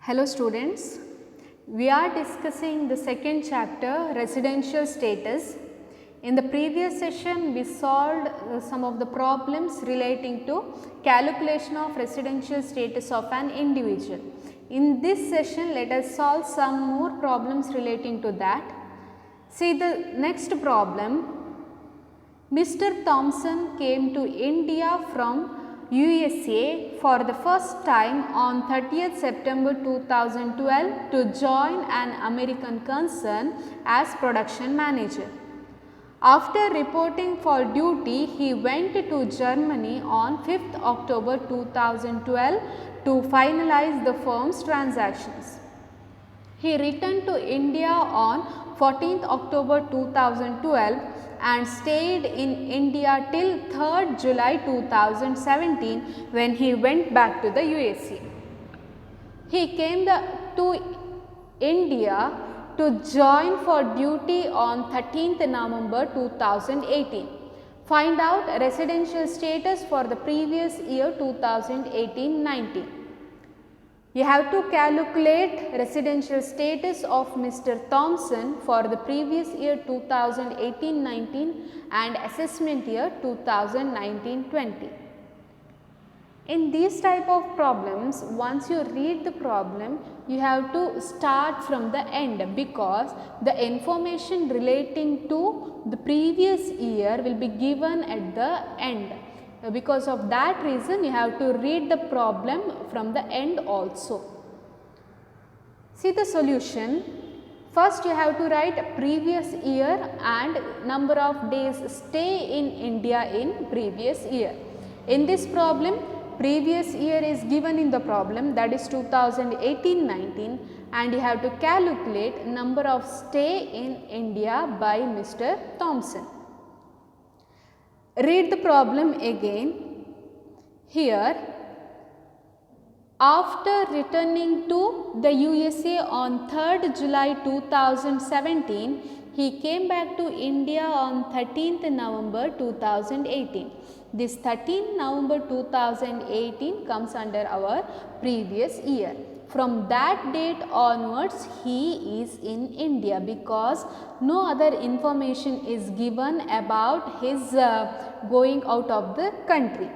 Hello students, we are discussing the second chapter, residential status. In the previous session we solved some of the problems relating to calculation of residential status of an individual. In this session let us solve some more problems relating to that. See the next problem. Mr. Thompson came to India from USA for the first time on 30th September 2012 to join an American concern as production manager. After reporting for duty, he went to Germany on 5th October 2012 to finalize the firm's transactions. He returned to India on 14th October 2012 and stayed in India till 3rd July 2017 when he went back to the USA. He came to India to join for duty on 13th November 2018. Find out residential status for the previous year 2018-19. You have to calculate residential status of Mr. Thompson for the previous year 2018-19 and assessment year 2019-20. In these type of problems, once you read the problem, you have to start from the end because the information relating to the previous year will be given at the end. Because of that reason, you have to read the problem from the end also. See the solution. First, you have to write previous year and number of days stay in India in previous year. In this problem, previous year is given in the problem, that is 2018-19, and you have to calculate number of stay in India by Mr. Thompson. Read the problem again. Here, after returning to the USA on 3rd July 2017, he came back to India on 13th November 2018. This 13th November 2018 comes under our previous year. From that date onwards, he is in India because no other information is given about his going out of the country.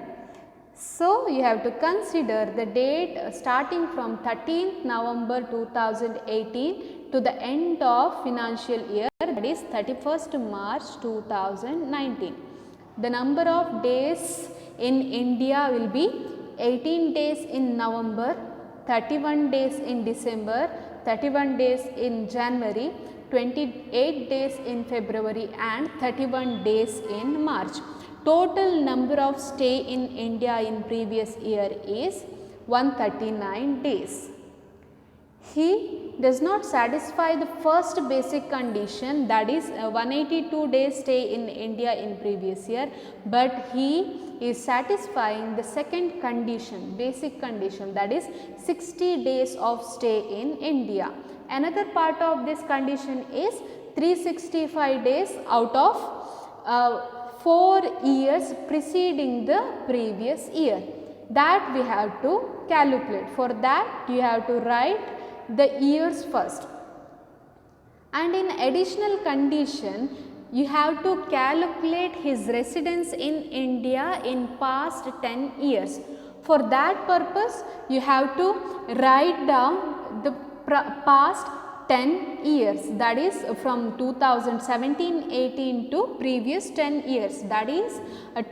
So, you have to consider the date starting from 13th November 2018 to the end of financial year, that is 31st March 2019. The number of days in India will be 18 days in November, 31 days in December, 31 days in January, 28 days in February and 31 days in March. Total number of stay in India in previous year is 139 days. He does not satisfy the first basic condition, that is 182 days stay in India in previous year, but he is satisfying the second condition, basic condition, that is 60 days of stay in India. Another part of this condition is 365 days out of 4 years preceding the previous year. That we have to calculate. For that you have to write the years first. And in additional condition, you have to calculate his residence in India in past 10 years. For that purpose, you have to write down the past 10 years, that is from 2017-18 to previous 10 years, that is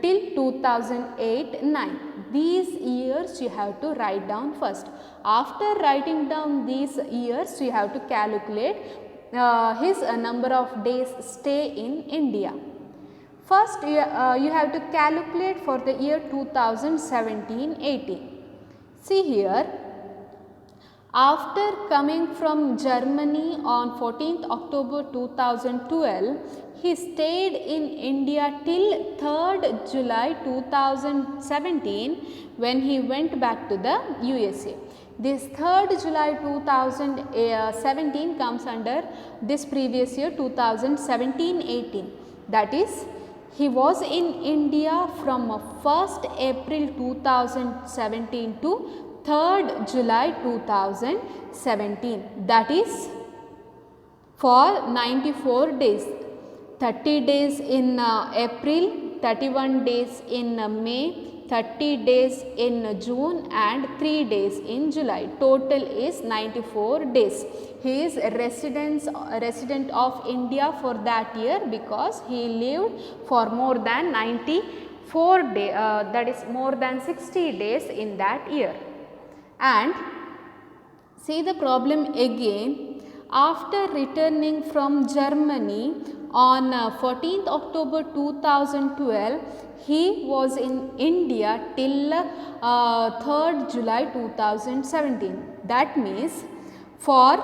till 2008-9. These years you have to write down first. After writing down these years, you have to calculate his number of days stay in India. First, you have to calculate for the year 2017-18. See here, after coming from Germany on 14th October 2012, he stayed in India till 3rd July 2017 when he went back to the USA. This 3rd July 2017 comes under this previous year 2017-18. That is, he was in India from 1st April 2017 to 3rd July 2017. That is for 94 days. 30 days in April, 31 days in May, 30 days in June and 3 days in July. Total is 94 days. He is a resident of India for that year because he lived for more than 94 days, that is more than 60 days in that year. And see the problem again. After returning from Germany on 14th October 2012, he was in India till 3rd July 2017. That means for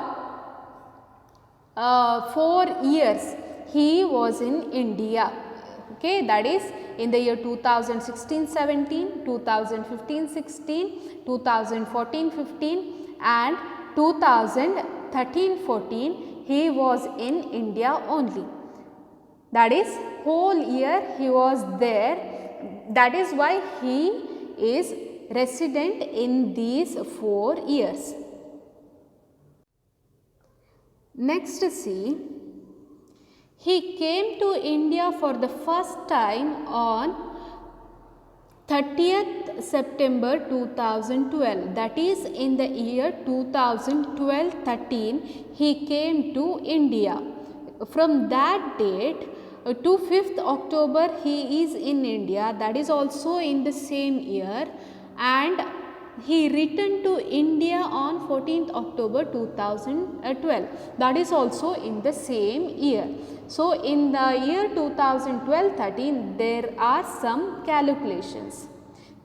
4 years he was in India. Okay, that is in the year 2016-17, 2015-16, 2014-15 and 2013-14 he was in India only. That is whole year he was there. That is why he is resident in these 4 years. Next see, he came to India for the first time on 30th September 2012. That is in the year 2012-13 he came to India. From that date to 5th October he is in India, that is also in the same year, and he returned to India on 14th October 2012, that is also in the same year. So, in the year 2012-13 there are some calculations.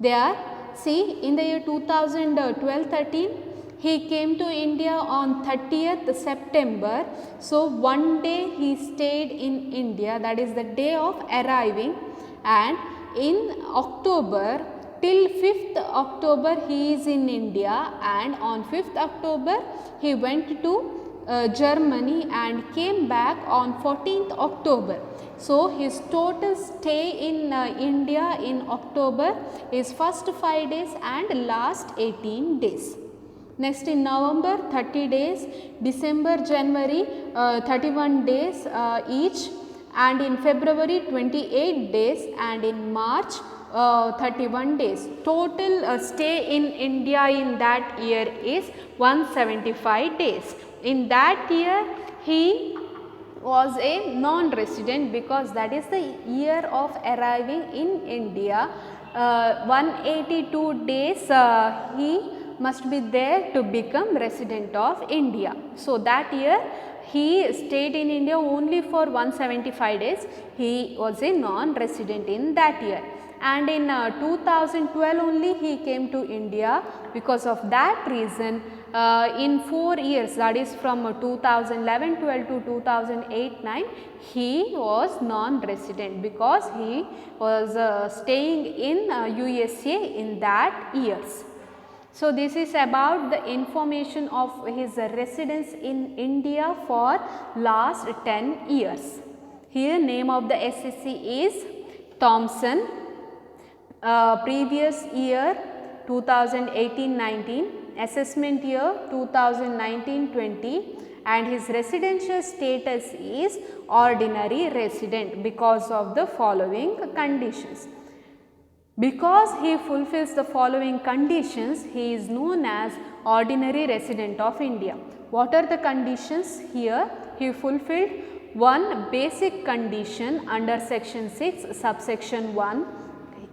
They are, see, in the year 2012-13 he came to India on 30th September. So, one day he stayed in India, that is the day of arriving, and in October till 5th October he is in India, and on 5th October he went to Germany and came back on 14th October. So, his total stay in India in October is first 5 days and last 18 days. Next in November 30 days, December, January 31 days each, and in February 28 days, and in March 31 days. Total stay in India in that year is 175 days. In that year he was a non-resident because that is the year of arriving in India. 182 days he must be there to become resident of India. So, that year he stayed in India only for 175 days. He was a non-resident in that year. And in 2012 only he came to India. Because of that reason, in 4 years, that is from 2011-12 to 2008-9, he was non-resident because he was staying in USA in that years. So, this is about the information of his residence in India for last 10 years. Here name of the SSC is Thompson, previous year 2018-19, assessment year 2019-20, and his residential status is ordinary resident because of the following conditions. Because he fulfills the following conditions, he is known as ordinary resident of India. What are the conditions here? He fulfilled one basic condition under section 6 subsection 1,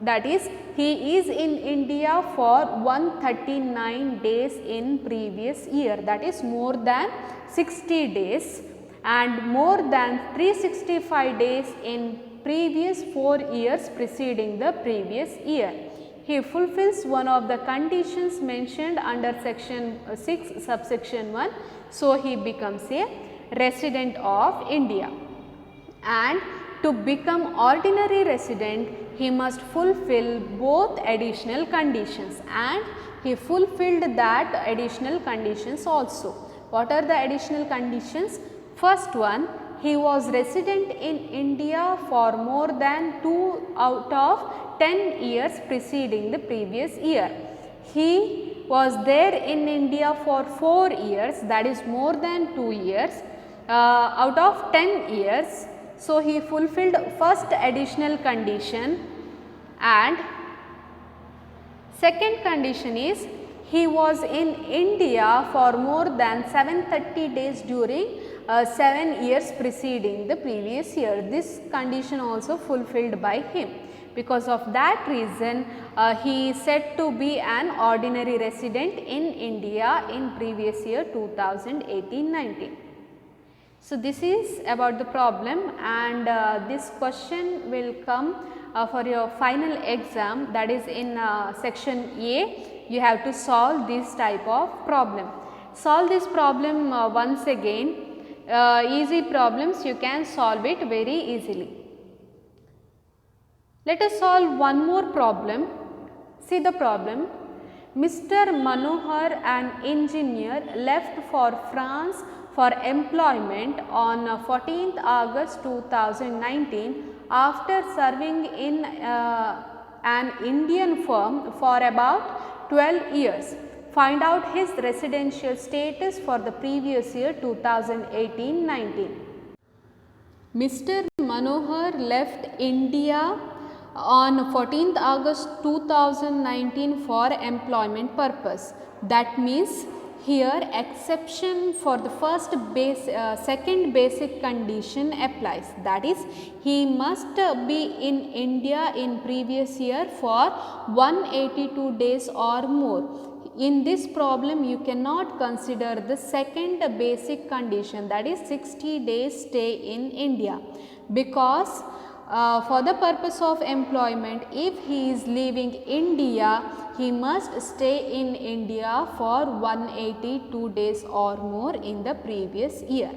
that is he is in India for 139 days in previous year, that is more than 60 days, and more than 365 days in previous 4 years preceding the previous year. He fulfills one of the conditions mentioned under section 6 subsection 1. So, he becomes a resident of India, and to become ordinary resident he must fulfill both additional conditions, and he fulfilled that additional conditions also. What are the additional conditions? First one, he was resident in India for more than 2 out of 10 years preceding the previous year. He was there in India for 4 years, that is more than 2 years out of 10 years. So, he fulfilled first additional condition, and second condition is he was in India for more than 730 days during 7 years preceding the previous year. This condition also fulfilled by him. Because of that reason, he is said to be an ordinary resident in India in previous year 2018-19. So, this is about the problem, and this question will come for your final exam, that is in section A. You have to solve this type of problem. Solve this problem once again. Easy problems, you can solve it very easily. Let us solve one more problem. See the problem. Mr. Manohar, an engineer, left for France for employment on 14th August 2019 after serving in an Indian firm for about 12 years. Find out his residential status for the previous year 2018-19. Mr. Manohar left India on 14th August 2019 for employment purpose. That means here exception for the second basic condition applies, that is he must be in India in previous year for 182 days or more. In this problem you cannot consider the second basic condition, that is 60 days stay in India, because for the purpose of employment, if he is leaving India, he must stay in India for 182 days or more in the previous year.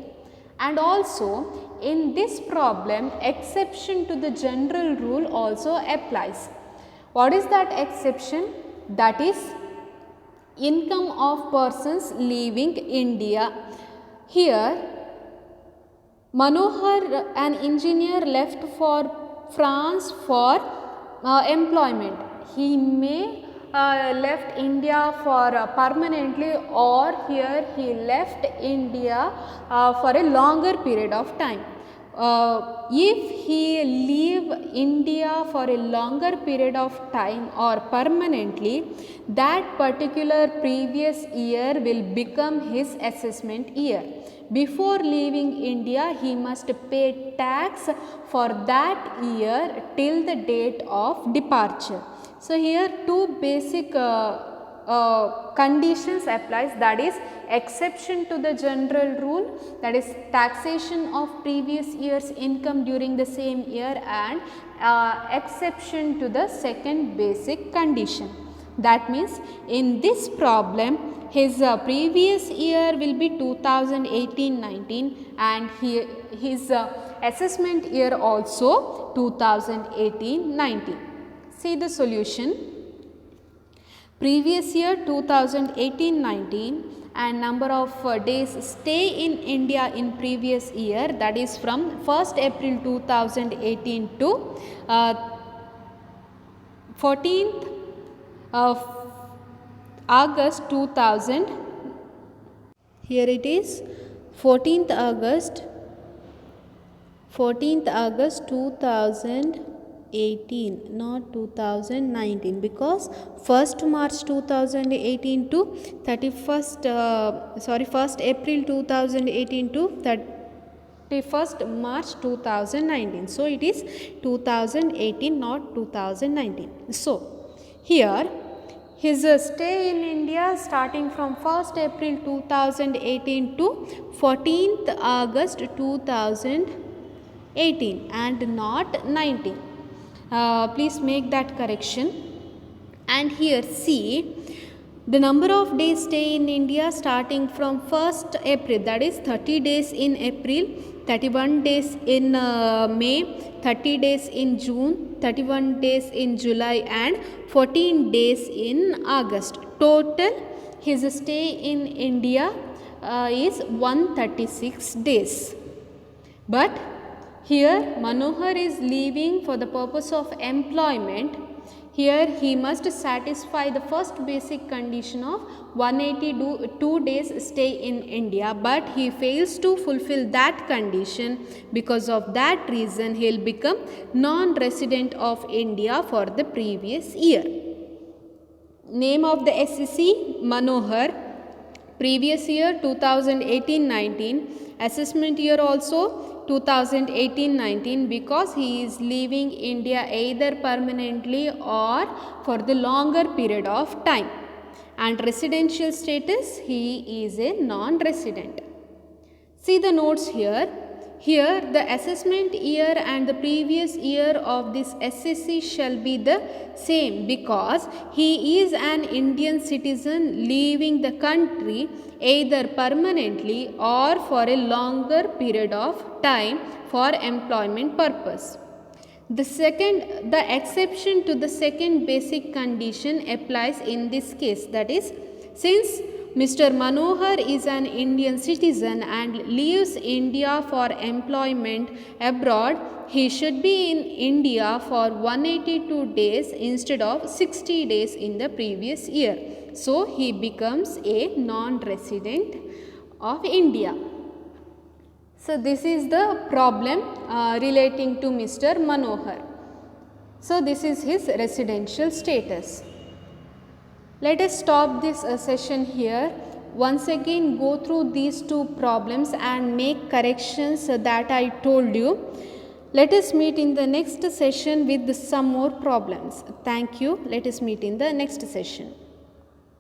And also in this problem, exception to the general rule also applies. What is that exception? That is income of persons leaving India. Here Manohar, an engineer, left for France for employment. He may left India for permanently, or here he left India for a longer period of time. If he leave India for a longer period of time or permanently, that particular previous year will become his assessment year. Before leaving India, he must pay tax for that year till the date of departure. So, here two basic conditions applies, that is exception to the general rule, that is taxation of previous year's income during the same year, and exception to the second basic condition. That means in this problem his previous year will be 2018-19 and his assessment year also 2018-19. See the solution. Previous year 2018-19 and number of days stay in India in previous year, that is from 1st April 2018 to 14th of August 2000. Here it is 14th August 2018, not 2019, because 1st March 2018 to 1st April 2018 to 31st March 2019. So, it is 2018, not 2019. So, here his stay in India starting from 1st April 2018 to 14th August 2018 and not 19. Please make that correction. And here see the number of days stay in India starting from 1st April, that is 30 days in April, 31 days in May, 30 days in June, 31 days in July and 14 days in August. Total his stay in India is 136 days. But here Manohar is leaving for the purpose of employment. Here he must satisfy the first basic condition of 182 days stay in India, but he fails to fulfill that condition. Because of that reason, he will become non-resident of India for the previous year. Name of the SSC, Manohar. Previous year 2018-19, assessment year also 2018-19, because he is leaving India either permanently or for the longer period of time. And residential status, he is a non-resident. See the notes here. Here the assessment year and the previous year of this SSC shall be the same, because he is an Indian citizen leaving the country either permanently or for a longer period of time for employment purpose. The exception to the second basic condition applies in this case, that is, since Mr. Manohar is an Indian citizen and leaves India for employment abroad, he should be in India for 182 days instead of 60 days in the previous year. So, he becomes a non-resident of India. So, this is the problem relating to Mr. Manohar. So, this is his residential status. Let us stop this session here. Once again go through these two problems and make corrections that I told you. Let us meet in the next session with some more problems. Thank you. Let us meet in the next session.